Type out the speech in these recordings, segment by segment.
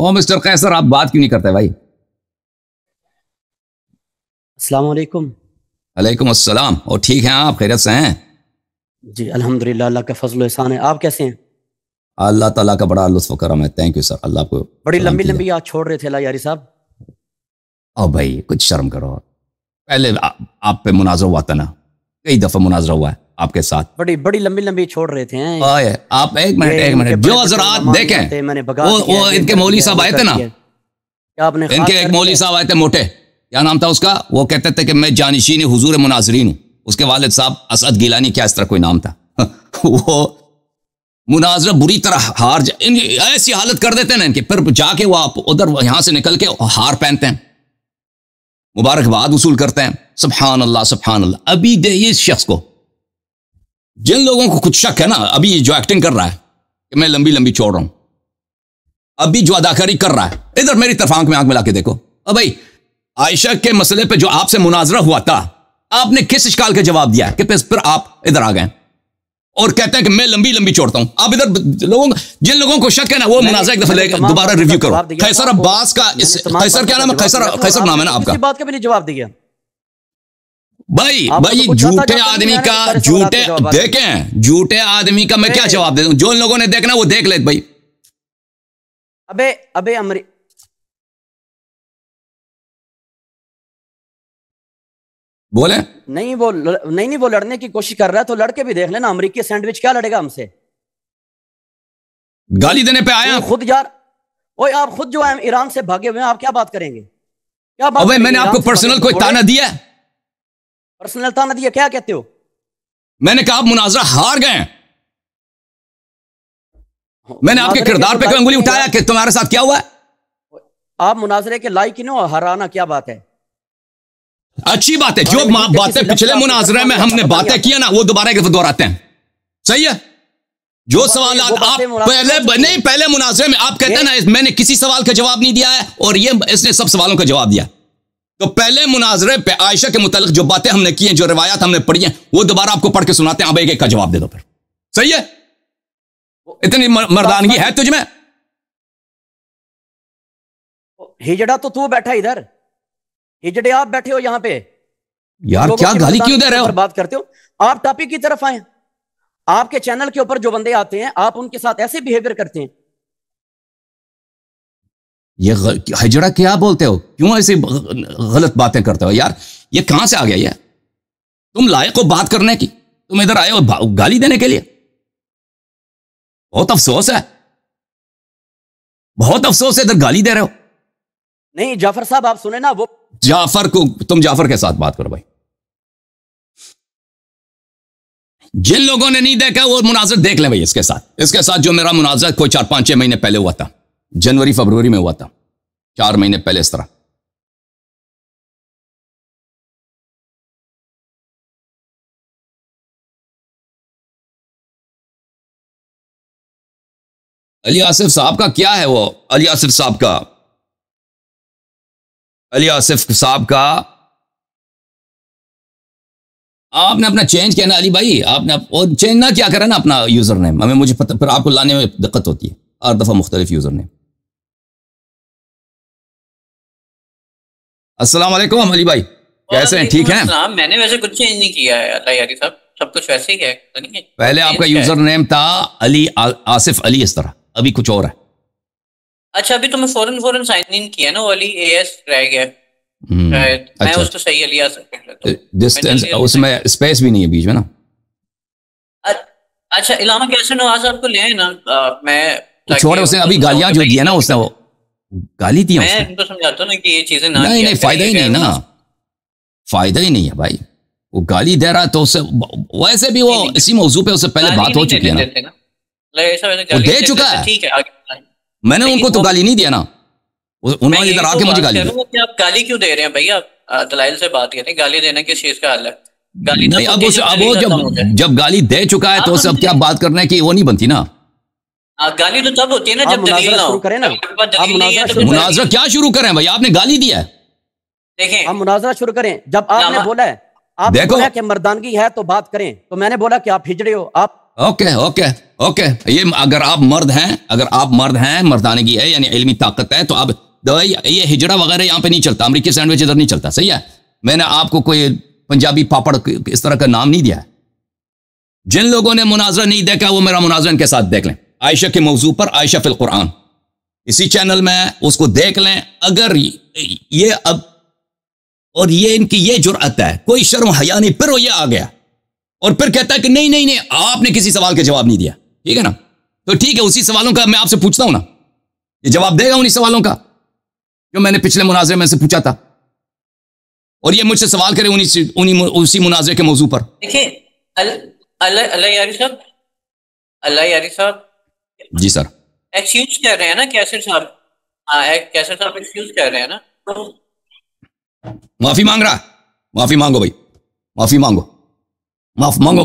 ओ mister कैसर, आप बात क्यों नहीं करते भाई? अस्सलाम वालेकुम। वालेकुम अस्सलाम। और ठीक हैं आप? खैरियत से हैं? जी अल्हम्दुलिल्लाह, अल्लाह का फजल एहसान है। आप कैसे हैं? अल्लाह ताला का बड़ा लुत्फ करम है। Thank you sir. अल्लाह को बड़ी सलाम लंबी कीजिए। लंबी याद छोड़ रहे थे यारी साहब। ओ भाई कुछ शर्म करो। पहले आप पे मुनाजरा हुआ था ना, कई दफा मुनाजरा हुआ है आपके साथ। बड़ी बड़ी लंबी लंबी छोड़ रहे थे हैं। ओए आप एक मिनट जो हजरात देखें, वो इनके मौलवी साहब आए थे ना, आपने इनके एक मौलवी साहब आए थे मोटे, क्या नाम था उसका? वो कहते थे कि मैं जानिशीन हुजूर मुनाजरीन हूँ। उसके वालिद साहब असद गिलानी, क्या इस तरह कोई नाम था। वो मुनाजरा बुरी तरह हार ऐसी हालत कर देते हैं ना इनकी, फिर जाके वो आप उधर यहां से निकल के हार पहनते हैं, मुबारकबाद वसूल करते हैं। सुभान अल्लाह सुभान अल्लाह। अभी दे इस शख्स को, जिन लोगों को कुछ शक है ना, अभी जो एक्टिंग कर रहा है कि मैं लंबी लंबी छोड़ रहा हूं, अभी जो अदाकारी कर रहा है, इधर मेरी तरफ आंख में आंख मिला के देखो। अब भाई आयशा के मसले पे जो आपसे मुनाजरा हुआ था, आपने किस इश्काल का जवाब दिया कि फिर आप इधर आ गए और कहते हैं कि मैं लंबी लंबी छोड़ता हूं। आप इधर लोगों, जिन लोगों को शक है ना, वो मुनाजरा एक दफा दोबारा रिव्यू करो। कैसर अब्बास का, कैसर क्या नाम है? कैसर नाम है ना आपका? बात का भी नहीं जवाब दिया भाई। झूठे आदमी का, झूठे देखें, झूठे आदमी का मैं क्या जवाब दे दूं? जो लोगों ने देखना वो देख ले भाई। अबे अबे अमरी बोले नहीं, वो लड़ने की कोशिश कर रहा है तो लड़के भी देख लेना। अमेरिकी सैंडविच क्या लड़ेगा हमसे? गाली देने पे आया खुद यार। ओए आप खुद जो है ईरान से भागे हुए हैं, आप क्या बात करेंगे? क्या बात? मैंने आपको पर्सनल कोई ताना दिया? पर्सनल ताना दिया? क्या कहते हो? मैंने कहा आप मुनाजरा हार गए। मैंने आपके किरदार पे कोई अंगुली उठाया कि तुम्हारे साथ क्या हुआ है? आप मुनाजरे के लायक ही नहीं हो, हराना क्या बात है? अच्छी बात है। जो बातें पिछले मुनाजरे में हमने बातें किया ना, वो दोबारा एक दोहराते हैं। सही है। जो सवाल आप पहले मुनाजरे में आप कहते हैं ना, मैंने किसी सवाल का जवाब नहीं दिया है और ये इसने सब सवालों का जवाब दिया। तो पहले मुनाजरे पे आयशा के मुतालिक जो बातें हमने की हैं, जो रिवायात हमने पढ़ी हैं, वो दोबारा आपको पढ़ के सुनाते हैं। अब एक एक का जवाब दे दो फिर। सही है। इतनी मर्दानगी है तुझ में? हिजड़ा तो तू बैठा इधर, हिजड़े आप बैठे हो यहां पे। यार क्या गाली क्यों दे रहे हो? बात करते हो आप, टॉपिक की तरफ आए। आपके चैनल के ऊपर जो बंदे आते हैं, आप उनके साथ ऐसे बिहेवियर करते हैं। ये हिजड़ा क्या बोलते हो? क्यों ऐसी गलत बातें करते हो यार? ये कहां से आ गया? ये तुम लायक हो बात करने की, तुम इधर आए हो गाली देने के लिए। बहुत अफसोस है, बहुत अफसोस है, इधर गाली दे रहे हो। नहीं जाफर साहब, आप सुने ना, वो जाफर को, तुम जाफर के साथ बात करो भाई। जिन लोगों ने नहीं देखा वो मुनाजर देख लें भाई। इसके साथ जो मेरा मुनाजर कोई 4-5-6 महीने पहले हुआ था, जनवरी फरवरी में हुआ था, 4 महीने पहले इस तरह। अली आसिफ साहब का क्या है? वो अली आसिफ साहब का, अली आसिफ साहब का आपने अपना चेंज किया ना अली भाई। आपने चेंज ना क्या करा ना अपना यूजर नेम। हमें मुझे पता, फिर आपको लाने में दिक्कत होती है, हर दफा मुख्तलिफ यूजर नेम। अस्सलाम वालेकुम अली भाई, कैसे हैं? ठीक हैं? मैंने वैसे कुछ चेंज नहीं किया है अल्लाह यारी साहब, सब कुछ वैसे ही है। पहले आपका यूजर नेम था अली आसिफ अली इस तरह, अभी कुछ और है। अच्छा, अभी तो मैं फौरन साइन इन किया ना, वो अली एएस रह गया। मैं उसको सही अली आसिफ डिस्टेंस, उसमें स्पेस भी नहीं है बीच में ना। अच्छा, इलामा कैसे नवाज आपको ले आए ना, मैं छोड़े। उसने अभी गालियां जो दिया ना, उसने वो गाली दी। मैं उनको समझाता हूं कि ये चीजें ना, नहीं फायदा ही नहीं ना, फायदा ही नहीं है भाई। वो गाली दे रहा है तो उससे, वैसे भी वो इसी मौजू पे उससे पहले बात हो चुकी है ना, वो दे चुका है। ठीक है, मैंने उनको तो गाली नहीं दिया ना, उन्होंने इधर आके मुझे गाली दी। आप गाली क्यों दे रहे हैं भैया? दलाइल से बात करें, गाली देना किस चीज का हल है? गाली नहीं, अब वो जब गाली दे चुका है तो उससे अब क्या बात करने की वो नहीं बनती ना। गाली तो तब होती है ना जब दलील ना हो। मुनाजरा क्या शुरू करें भाई? आपने गाली दिया है। देखें, हम मुनाजरा शुरू करें। जब आपने बोला है, आप देखो कि मर्दानगी है तो बात करें, तो मैंने बोला कि आप हिजड़े हो। आप ओके ओके ओके, ये अगर आप मर्द हैं, मर्दानगी है यानी इल्मी ताकत है, तो अब ये हिजड़ा वगैरह यहाँ पे नहीं चलता, अमेरिकी सैंडविच इधर नहीं चलता, सही है। मैंने आपको कोई पंजाबी पापड़ इस तरह का नाम नहीं दिया है। जिन लोगों ने मुनाजरा नहीं देखा वो मेरा मुनाजरा इनके साथ देख लें, आयशा के मौजू पर, आयशा फिल कुरान, इसी चैनल में उसको देख लें। अगर ये अब और ये इनकी ये जुर्अत है, कोई शर्म हया नहीं, फिर वो ये आ गया और फिर कहता है कि नहीं नहीं नहीं आपने किसी सवाल के जवाब नहीं दिया, ठीक है ना, तो ठीक है, उसी सवालों का मैं आपसे पूछता हूं ना, ये जवाब देगा उन्हीं सवालों का जो मैंने पिछले मुनाजरे में से पूछा था, और ये मुझसे सवाल करे उसी मुनाजरे के मौजू पर। देखिए अल्लाह यारी साहब जी सर, एक्सक्यूज कर रहे हैं ना कैसर साहब, कैसर साहब एक्सक्यूज कर रहे हैं ना, माफी मांग रहा, माफी मांगो भाई, माफी मांगो, मांगो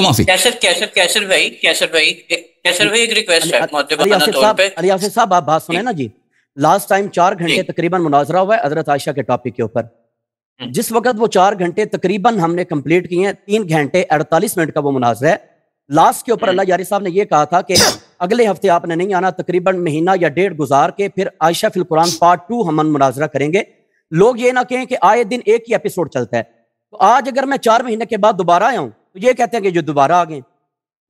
माफी। कैसर भाई एक रिक्वेस्ट है मुअद्दिबाना तौर पे। अली आसिफ साहब आप बात सुने ना जी, लास्ट टाइम 4 घंटे तकरीबन मुनाजरा हुआ है हजरत आयशा के टॉपिक के ऊपर। जिस वक्त वो 4 घंटे तकरीबन हमने कंप्लीट किए हैं, 3 घंटे 48 मिनट का वो मुनाजरा है। लास्ट के ऊपर अल्लाह यारी साहब ने ये कहा था कि अगले हफ्ते आपने नहीं आना, तकरीबन महीना या 1.5 गुजार के फिर आयशा फिल कुरान पार्ट 2 हम मुनाजरा करेंगे। लोग ये ना कहें कि आए दिन एक ही एपिसोड चलता है। तो आज अगर मैं 4 महीने के बाद दोबारा आया हूं तो ये कहते हैं कि जो दोबारा आ गए,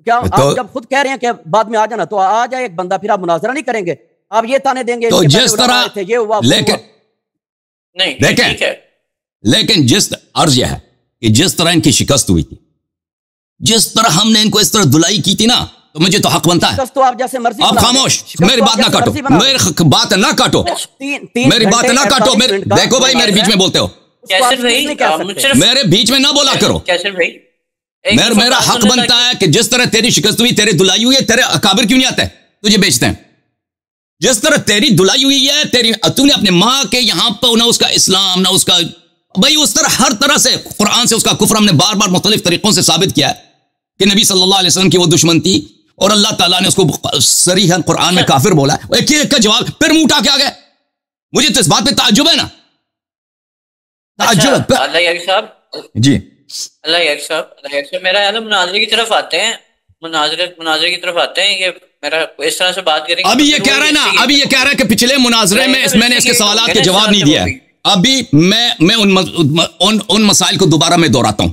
क्या तो आप जब खुद कह रहे हैं कि बाद में आ जाना, तो आ जाए एक बंदा, फिर आप मुनाजरा नहीं करेंगे, आप ये ताने देंगे तो जिस तरह ये हुआ लेकिन नहीं देखें, लेकिन जिस अर्ज यह है कि जिस तरह इनकी शिकस्त हुई थी, जिस तरह हमने इनको इस तरह धुलाई की थी ना, तो मुझे तो हक बनता है। तो आप जैसे मर्जी, आप खामोश, मेरी बात ना काटो, मेरी बात ना काटो, मेरी बात ना काटो, देखो भाई मेरे बीच में बोलते हो, मेरे बीच में ना बोला करो। मेरा हक बनता है कि जिस तरह तेरी शिकस्त हुई, तेरी धुलाई हुई है, तेरे अकाबिर क्यों नहीं आते तुझे बेचते हैं? जिस तरह तेरी धुलाई हुई है, तूने अपने माँ के यहां पर ना उसका इस्लाम ना उसका भाई, उस तरह हर तरह से कुरान से उसका कुफ्र हमने बार बार मुख्तलिफ तरीकों से साबित किया है कि नबी सल्लल्लाहु अलैहि वसल्लम की वो दुश्मन थी और अल्लाह ताला ने उसको सरीहन कुरान में काफिर बोला है। एक का जवाब फिर मुंह उठा के आ गए। मुझे तो इस बात पे ताज्जुब है ना, ताज्जुब। अल्लाह यारी साहब जी, अल्लाह यारी साहब मेरा यार मुनाजरे की तरफ आते हैं, मुनाजरे की तरफ आते हैं। ये मेरा इस तरह से बात करेंगे। अभी ये कह रहा है ना, अभी ये कह रहा है कि पिछले मुनाजरे में मैंने इसके सवालात के जवाब नहीं दिया है। अभी मैं उन मसाइल को दोबारा मैं दोहराता हूं,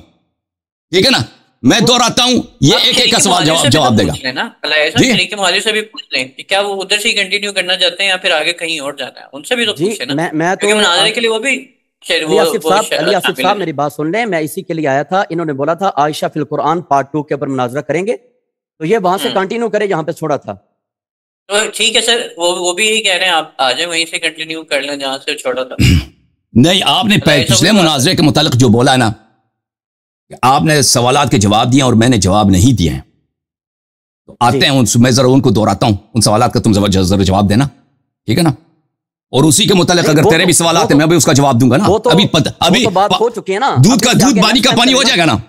ठीक है ना, मैं दोहराता हूं, ये एक का सवाल जवाब देगा के मुहालिफ से भी पूछ लें कि क्या वो उधर से कंटिन्यू करना चाहते हैं या फिर आगे कहीं और जाना है, उनसे भी तो पूछे ना। मैं तो मुनाजरे के लिए वो भी अली आसिफ साहब मेरी बात सुन लें, मैं इसी के लिए आया था। इन्होंने बोला था आयशा फिल कुरान पार्ट 2 के ऊपर मुनाजरा करेंगे, तो ये वहां से कंटिन्यू करे जहां पे छोड़ा था। तो ठीक है सर, वो भी यही कह रहे हैं आप आ जाए वहीं से कंटिन्यू कर लें जहां से छोड़ा था। नहीं, आपने पिछले मुनाजरे के मुतालिक जो बोला है ना, आपने सवालात के जवाब दिए और मैंने जवाब नहीं दिए हैं, तो आते हैं मैं जरा उनको दोहराता हूं, उन सवालात का तुम जरा जवाब देना, ठीक है ना, और उसी के मुतालिक अगर तेरे भी सवालात हैं मैं भी उसका जवाब दूंगा ना। अभी बात हो चुकी है ना, दूध का दूध पानी का पानी हो जाएगा ना,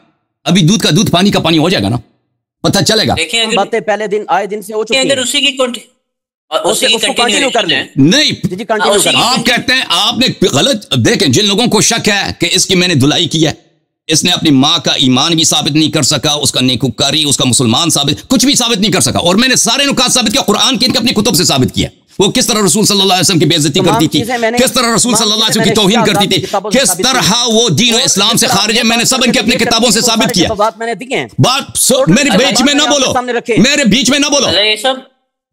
अभी दूध का दूध पानी का पानी हो जाएगा ना, पता चलेगा। बातें पहले दिन आए दिन से हो चुकी है, उसी की कंटिन्यू कर लें। नहीं, आप कहते हैं, आपने गलत देखें, जिन लोगों को शक है कि इसकी मैंने धुलाई की है, इसने अपनी माँ का ईमान भी साबित नहीं कर सका, उसका नेकुकारी, उसका मुसलमान साबित कुछ भी साबित नहीं कर सका, और मैंने सारे नुकात साबित किया, कुरान के अपनी कुतुब से साबित किया, वो किस तरह रसूल सल्लल्लाहु अलैहि वसल्लम की बेइज्जती करती थी, किस तरह रसूल सल्लल्लाहु अलैहि वसल्लम की तौहीन करती थी, किस तरह वो दीन और इस्लाम से खारिज है, मैंने सब इनके अपनी किताबों से साबित किया। बात मैंने दी है, बात मेरे बीच में ना बोलो, मेरे बीच में ना बोलो,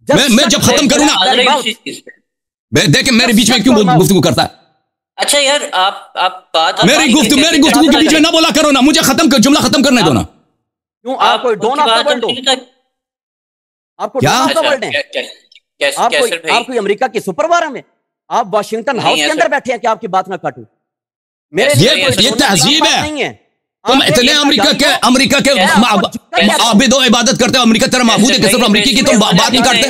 मैं जब खत्म करूँ ना, देखे मेरे बीच में क्यों गुफ्तगू करता है। अच्छा यार, आप बात मेरी गुफ्तगू के बीच में ना बोला करो ना, मुझे जुमला खत्म करने दो ना। क्यों आप कोई डोन ऑफ द वर्ल्ड हो? आपको क्या आप कोई अमेरिका की सुपर वार में, आप वाशिंगटन हाउस के अंदर बैठे हैं कि आपकी बात ना काटूं? ये तहजीब है। तुम इतने अमेरिका के आबिद हो, इबादत करते हो, अमेरिका तेरा माबूद है, सिर्फ अमेरिकी की तुम बात नहीं करते।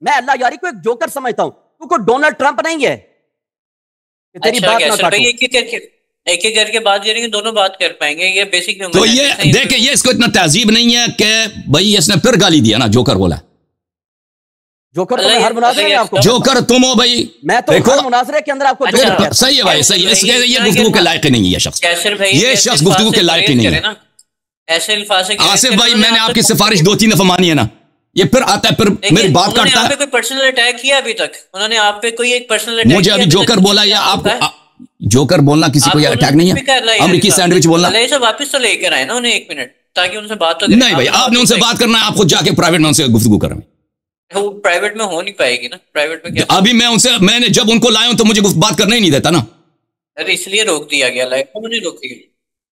मैं अल्लाह यारी को एक जोकर समझता हूं, तू को डोनाल्ड ट्रंप नहीं है तेरी बात ना काटूं। एक एक करके बात करेंगे, दोनों बात कर पाएंगे, ये बेसिक तो ये देखे, ये इसको इतना तहजीब नहीं है कि भाई इसने फिर गाली दिया ना, जोकर बोला। जोकर तो हर मुनाजरे में आपको जोकर तुम हो भाई, मैं तो हर मुनाजरे के अंदर आपको जोकर। सही है भाई, सही है, ये गुफ्तगू के लायक नहीं है ये शख्स, ये शख्स गुफ्तगू के लायक ही नहीं है। ऐसे अल्फाज से आसिफ भाई मैंने आपकी सिफारिश 2-3 दफा मानी है ना, ये फिर आता है, फिर मेरी बात काटता है। कोई पर्सनल अटैक किया अभी तक? उन्होंने आप पे कोई एक पर्सनल अटैक मुझे अभी जोकर बोला या आपको? जोकर बोलना किसी को अटैक नहीं है। अमेरिकी सैंडविच बोलना वापस तो लेकर आए ना उन्हें 1 मिनट, ताकि उनसे बात तो नहीं भाई, आपने उनसे बात करना है, आप खुद जाके प्राइवेट में उनसे गुफ्तगू करें। वो प्राइवेट में हो नहीं पाएगी ना, प्राइवेट में क्या? अभी मैंने जब उनको लाया तो मुझे बात करना ही नहीं देता ना। अरे इसलिए रोक दिया गया, मुझे रोक दिया,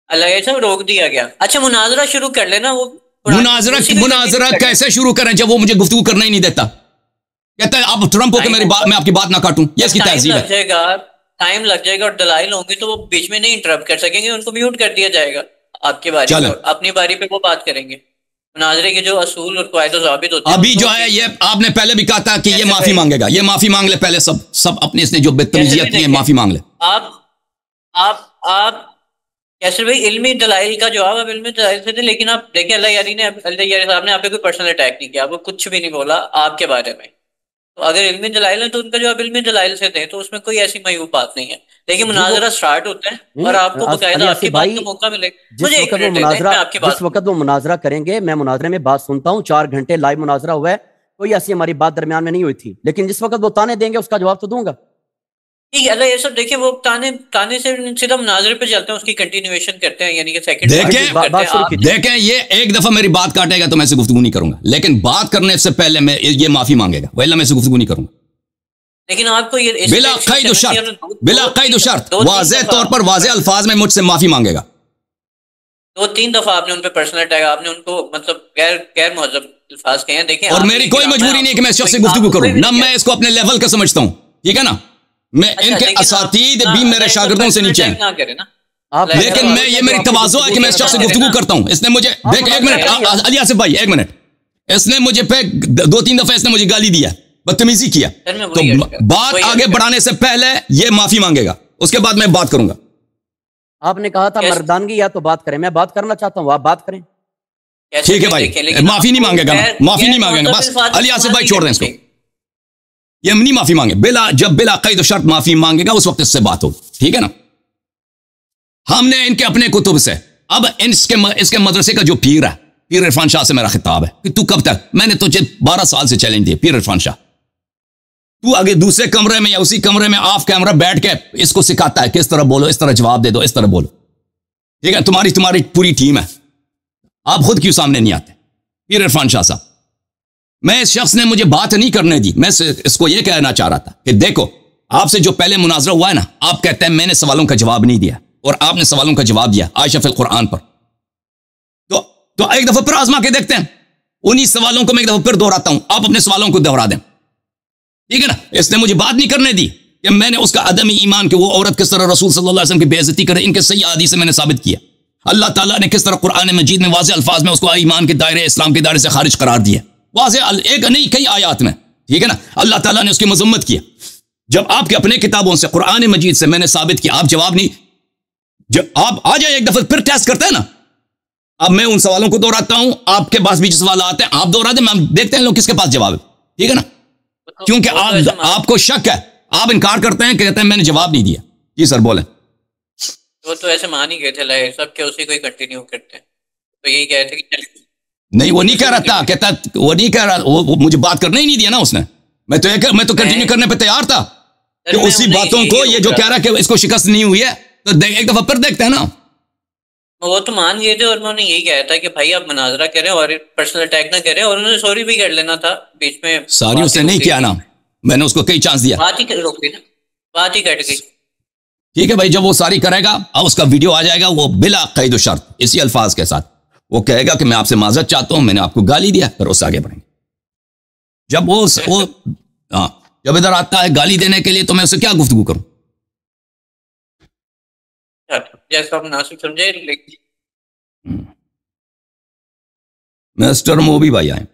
अल्लाह सब रोक दिया गया। अच्छा मुनाजरा शुरू कर लेना। वो मुनाजरा कैसे शुरू करें जब वो मुझे गुफ्तगू करना ही नहीं देता? कहता है आप ट्रंप हो के मैं आपकी बात ना काटूं, ये इसकी तहजीब है। टाइम लग जाएगा और दलाइल होंगे तो वो बीच में नहीं इंटरप्ट कर सकेंगे, उनको म्यूट कर दिया जाएगा। आपकी बारी पे, अपनी बारी पे वो बात करेंगे। मुनाजरे के जो असूल और कायदे ज़ाबित होते हैं, अभी जो है ये आपने पहले भी कहा था कि ये माफी मांगेगा, ये माफी मांग ले पहले, सब अपने इसने जो बदतमीजियत की है माफी मांग ले। आप कैसे भाई इल्मी दलाइल का जवाब आप इल्मी दलाइल से थे, लेकिन आप देखिए अल्लाह यारी साहब ने आप पे कोई पर्सनल अटैक नहीं किया, आपको कुछ भी नहीं बोला आपके बारे में। तो अगर इल्मी दलाइल है तो उनका जवाब इल्मी दलाइल से दें, तो उसमें कोई ऐसी मायूब बात नहीं है। लेकिन मुनाजरा स्टार्ट होता है और आपको बकायदा आपकी बात का मौका मिलेगा। जिस वक्त वो मुनाजरा करेंगे, मैं मुनाजरे में बात सुनता हूँ, 4 घंटे लाइव मुनाजरा हुआ है, कोई ऐसी हमारी बात दरमियान में नहीं हुई थी, लेकिन जिस वक्त वो ताने देंगे उसका जवाब तो दूंगा। ठीक है अल्लाह ये सब देखिए, वो ताने से सीधा मुनाजरे पे चलते हैं, उसकी कंटिन्यूएशन करते हैं, यानी कि सेकंड देखें ये एक दफा मेरी बात काटेगा तो मैं इससे गुफ्तगू नहीं करूंगा, लेकिन बात करने से पहले मैं ये माफी मांगेगा, वैला मैं इससे गुफ्तगू नहीं करूंगा। लेकिन आपको ये बिला क़ैद शर्त वाज़ेह तौर पर वाज़ेह अल्फाज में मुझसे माफी मांगेगा। 2-3 दफा आपने उन पे पर्सनल अटैक, आपने उनको मतलब गैर मुहज़्ज़ब अल्फाज कहे हैं। देखिए और मेरी कोई मजबूरी नहीं कि मैं इस शख्स से गुफ्तगू करूं ना, मैं इसको अपने लेवल का समझता हूं, ठीक है ना। मैं इनके असातीद भी मेरे शागिर्दों से नीचे हैं, लेकिन मैं ये मेरी तवाज़ो है कि मैं इस शख्स से गुफ्तगू करता हूं। इसने मुझे देख, एक मिनट अली आसिफ भाई, एक मिनट, इसने मुझे पे 2-3 दफा इसने मुझे गाली दिया, बदतमीजी किया, तो बात आगे बढ़ाने से पहले ये माफी मांगेगा, उसके बाद मैं बात करूंगा। आपने कहा था मर्दानगी या तो बात करें, मैं बात करना चाहता हूं, आप बात करें। ठीक है भाई, माफी नहीं मांगेगा, माफी नहीं मांगेगा, बस अली आसिफ भाई छोड़ दें इसको, ये नहीं माफी मांगे। जब बिला क़ैद शर्त माफी मांगेगा उस वक्त इससे बात हो, ठीक है ना। हमने इनके अपने कुतुब से, अब इसके मदरसे का जो पीर है, पीर इरफान शाह से मेरा खिताब है कि तू कब तक, मैंने तुझे 12 साल से चैलेंज दिया, पीर इरफान शाह, तू आगे दूसरे कमरे में या उसी कमरे में ऑफ कैमरा बैठ के इसको सिखाता है किस तरह बोलो, इस तरह जवाब दे दो, इस तरह बोलो, ठीक है। तुम्हारी पूरी टीम है, आप खुद क्यों सामने नहीं आते? पीर इरफान शाह साहब, मैं इस शख्स ने मुझे बात नहीं करने दी, मैं इसको यह कहना चाह रहा था कि देखो आपसे जो पहले मुनाजरा हुआ है ना, आप कहते हैं मैंने सवालों का जवाब नहीं दिया और आपने सवालों का जवाब दिया आयशा फिल कुरान पर, तो एक दफा फिर आजमा के देखते हैं, उन्हीं सवालों को मैं एक दफा फिर दोहराता हूं, आप अपने सवालों को दोहरा दें, ठीक है ना। इसने मुझे बात नहीं करने दी कि मैंने उसका अदम ईमान के वो औरत किस तरह रसूल सल्लल्लाहु अलैहि वसल्लम की बेइज्जती करे, इनके सही हदीस से मैंने साबित किया। अल्लाह ताला ने किस तरह कुरान मजीद में वाज़ेह अल्फाज में उसको ईमान के दायरे, इस्लाम के दायरे से खारिज करार दिया, वाज़ेह एक नहीं कई आयात में, ठीक है ना। अल्लाह ताला ने उसकी मजम्मत किया। जब आपके अपने किताबों से कुरान मजीद से मैंने साबित किया, आप जवाब नहीं, जब आप आ जाए एक दफा फिर टेस्ट करते हैं ना, अब मैं उन सवालों को दोहराता हूं, आपके पास भी सवाल आते हैं आप दोहरा दें, हम देखते हैं लोग किसके पास जवाब है, ठीक है ना। क्योंकि आपको शक है, आप इनकार करते हैं, कहते हैं मैंने जवाब नहीं दिया। जी सर बोले। वो तो ऐसे मान ही गए थे लाए सब के उसी को ही कंटिन्यू करते हैं, तो यही कह रहे थे कि नहीं, वो नहीं कह रहा था, कहता वो नहीं कह रहा, वो मुझे बात करने ही नहीं दिया ना उसने, मैं तो कंटिन्यू करने पे तैयार था कि उसी बातों को, ये जो कह रहा है कि इसको शिकस्त नहीं हुई है, तो एक दफा फिर देखते हैं ना। वो तो मान गए थे और उन्होंने यही कहा था कि भाई आप मुनाजरा करें और पर्सनल अटैक ना करें, और उन्होंने सॉरी भी कर लेना था बीच में। सॉरी उसने नहीं किया ना, मैंने उसको कई चांस दिया, बात ही रोक दी ना, बात ही कट गई। ठीक है भाई, जब वो सारी करेगा अब उसका वीडियो आ जाएगा, वो बिला क़ैद शर्त इसी अल्फाज के साथ वो कहेगा कि मैं आपसे माजरत चाहता हूं, मैंने आपको गाली दिया, फिर उससे आगे बढ़ेंगे। जब वो जब इधर आता है गाली देने के लिए, तो मैं उससे क्या गुफ्तगू करूं? जैसा आप मुनासिब समझे। मिस्टर मोबी भाई आए।